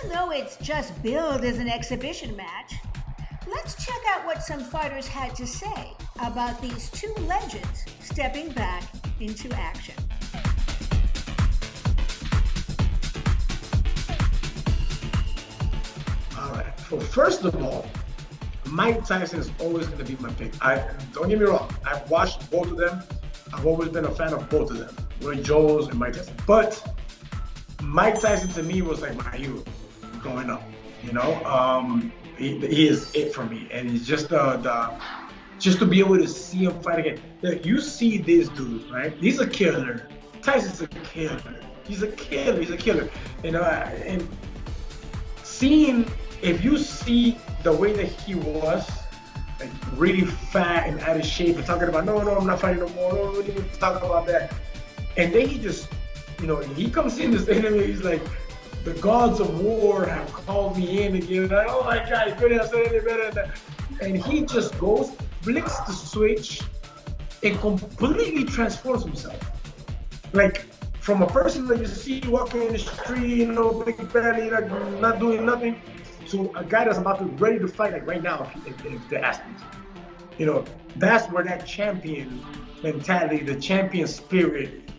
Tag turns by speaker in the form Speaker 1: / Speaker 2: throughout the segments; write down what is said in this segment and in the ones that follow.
Speaker 1: even though it's just billed as an exhibition match, let's check out what some fighters had to say about these two legends stepping back into action.
Speaker 2: All right. Well, first of all, Mike Tyson is always going to be my pick. Don't get me wrong. I've watched both of them. I've always been a fan of both of them, Roy Jones and Mike Tyson. But Mike Tyson to me was like my hero growing up. You know, he is it for me, and it's just just to be able to see him fight again. Like, you see this dude, right? He's a killer. Tyson's a killer. He's a killer. He's a killer. You know, and seeing, if you see the way that he was, like really fat and out of shape, and talking about no, I'm not fighting no more. No, we didn't even talk about that. And then he just, you know, he comes in this interview. He's like, the gods of war have called me in again. Like, oh my God, you couldn't have said anything better than that. And he just goes, flicks the switch, and completely transforms himself. Like, from a person that you see walking in the street, you know, big belly, like not doing nothing, to a guy that's about to ready to fight, like right now, if they ask me. You know, that's where that champion mentality, the champion spirit,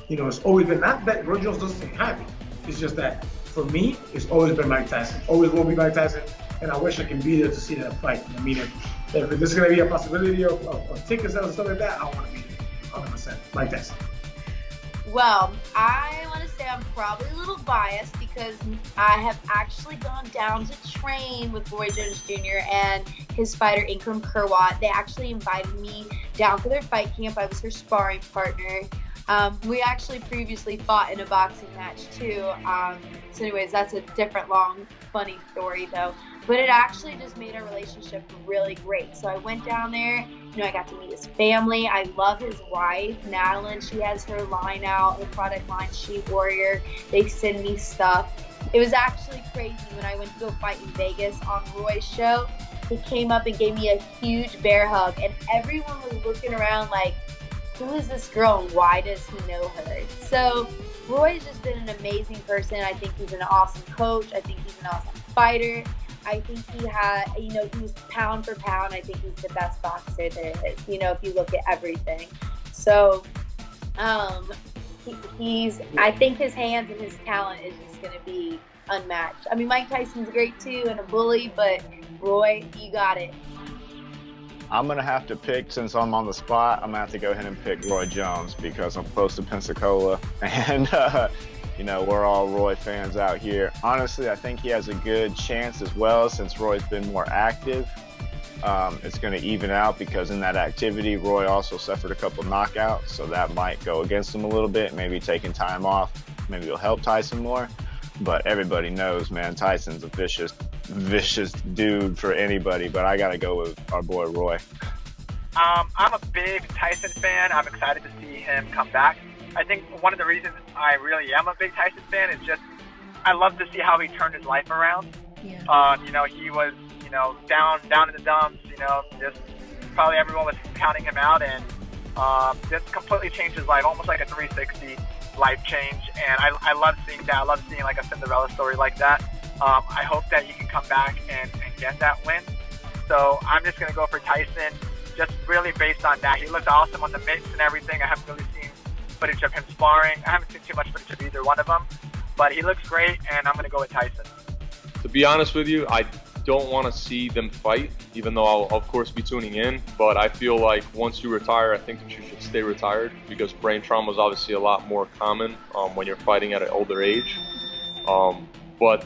Speaker 2: you know, it's always been. Not that Roy Jones doesn't have it. It's just that for me, it's always been Mike Tyson. Always will be Mike Tyson, and I wish I can be there to see that fight. I mean, if this is gonna be a possibility of ticket sales and stuff like that, I want to be there, 100%. Mike Tyson.
Speaker 3: Well, I want to say I'm probably a little biased because I have actually gone down to train with Roy Jones Jr. and his fighter Eckholm. They actually invited me down for their fight camp. I was her sparring partner. We actually previously fought in a boxing match too. So anyways, that's a different long, funny story though. But it actually just made our relationship really great. So I went down there, you know, I got to meet his family. I love his wife, Madeline. She has her line out, her product line, Sheep Warrior. They send me stuff. It was actually crazy when I went to go fight in Vegas on Roy's show. He came up and gave me a huge bear hug, and everyone was looking around like, who is this girl and why does he know her? So Roy's just been an amazing person. I think he's an awesome coach. I think he's an awesome fighter. I think he had, you know, he's pound for pound. I think he's the best boxer there is, you know, if you look at everything. So he's, I think his hands and his talent is just going to be unmatched. I mean, Mike Tyson's great too and a bully, but Roy, you got it.
Speaker 4: I'm going to have to pick, since I'm on the spot, I'm going to have to go ahead and pick Roy Jones because I'm close to Pensacola. And, you know, we're all Roy fans out here. Honestly, I think he has a good chance as well since Roy's been more active. It's going to even out because in that activity, Roy also suffered a couple knockouts. So that might go against him a little bit. Maybe taking time off. Maybe it'll help Tyson more. But everybody knows, man, Tyson's a vicious dude for anybody, but I gotta go with our boy Roy.
Speaker 5: I'm a big Tyson fan. I'm excited to see him come back. I think one of the reasons I really am a big Tyson fan is just I love to see how he turned his life around. Yeah. You know, he was, you know, down in the dumps, you know, just probably everyone was counting him out, and just completely changed his life, almost like a 360 life change. And I love seeing that. I love seeing like a Cinderella story like that. I hope that he can come back and get that win. So I'm just going to go for Tyson, just really based on that. He looked awesome on the mitts and everything. I haven't really seen footage of him sparring. I haven't seen too much footage of either one of them, but he looks great, and I'm going to go with Tyson.
Speaker 6: To be honest with you, I don't want to see them fight, even though I'll of course be tuning in, but I feel like once you retire, I think that you should stay retired because brain trauma is obviously a lot more common when you're fighting at an older age. But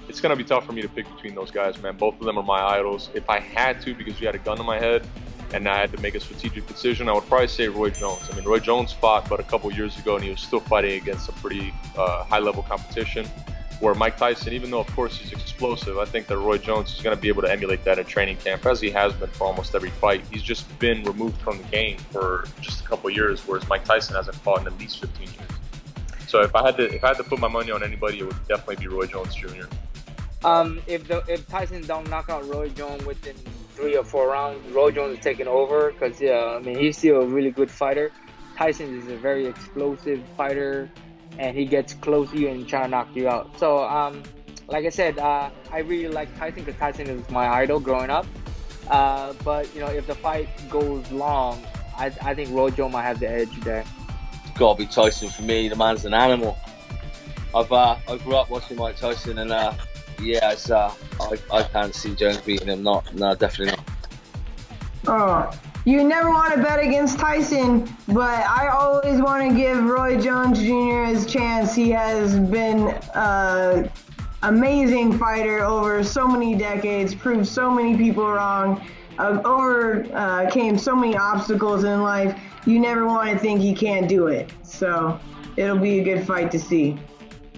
Speaker 6: it's going to be tough for me to pick between those guys, man. Both of them are my idols. If I had to, because you had a gun to my head and I had to make a strategic decision, I would probably say Roy Jones. I mean, Roy Jones fought but a couple years ago, and he was still fighting against some pretty high-level competition. Where Mike Tyson, even though, of course, he's explosive, I think that Roy Jones is going to be able to emulate that in training camp, as he has been for almost every fight. He's just been removed from the game for just a couple years, whereas Mike Tyson hasn't fought in at least 15 years. So if I had to put my money on anybody, it would definitely be Roy Jones Jr.
Speaker 7: If Tyson don't knock out Roy Jones within 3 or 4 rounds, Roy Jones is taking over because I mean he's still a really good fighter. Tyson is a very explosive fighter, and he gets close to you and trying to knock you out. So like I said, I really like Tyson because Tyson is my idol growing up. But you know, if the fight goes long, I think Roy Jones might have the edge there.
Speaker 8: It's got to be Tyson for me. The man's an animal. I grew up watching Mike Tyson, and yeah, it's, I can't see Jones beating him. No, definitely not.
Speaker 9: Oh, you never want to bet against Tyson, but I always want to give Roy Jones Jr. his chance. He has been an amazing fighter over so many decades, proved so many people wrong, overcame so many obstacles in life. You never want to think he can't do it. So it'll be a good fight to see.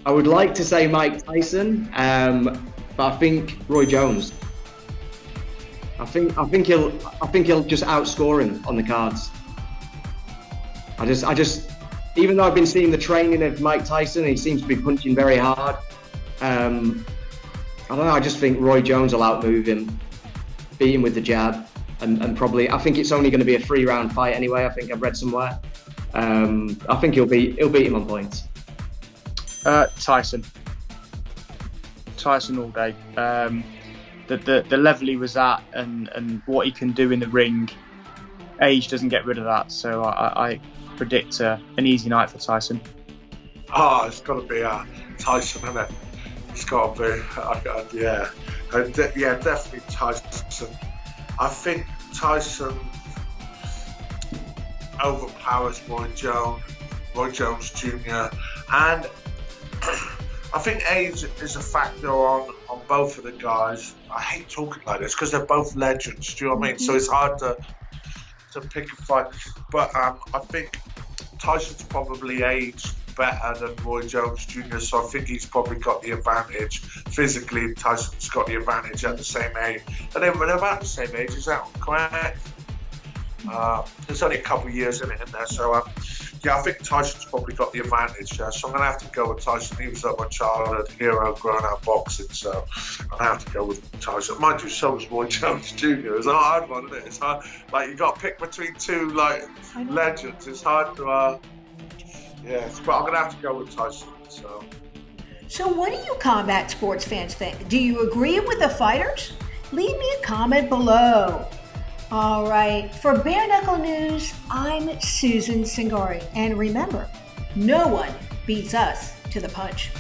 Speaker 10: I would like to say Mike Tyson, but I think Roy Jones. I think he'll just outscore him on the cards. I just, even though I've been seeing the training of Mike Tyson, he seems to be punching very hard. I don't know. I just think Roy Jones will outmove him, beat him with the jab, and probably. I think it's only going to be a 3-round fight anyway. I think I've read somewhere. I think he'll beat him on points.
Speaker 11: Tyson all day. The level he was at and what he can do in the ring, age doesn't get rid of that. So I predict an easy night for Tyson.
Speaker 12: Oh, it's got to be Tyson, isn't it? It's got to be. Yeah, definitely Tyson. I think Tyson overpowers Roy Jones Jr. and I think age is a factor on both of the guys. I hate talking like this because they're both legends. Do you know what I mean? So it's hard to pick a fight. But I think Tyson's probably aged better than Roy Jones Jr. So I think he's probably got the advantage. Physically, Tyson's got the advantage at the same age. And they're about the same age, is that correct? There's only a couple of years in there. So yeah, I think Tyson's probably got the advantage. So I'm going to have to go with Tyson. He was my childhood hero growing up boxing. So I'm going to have to go with Tyson. Mind you, so was Roy Jones Jr. It's a hard one, isn't it? It's hard. Like, you got to pick between two, like, legends. It's hard to, but I'm going to have to go with Tyson. So
Speaker 1: what do you combat sports fans think? Do you agree with the fighters? Leave me a comment below. All right, for Bare Knuckle News, I'm Susan Cingari. And remember, no one beats us to the punch.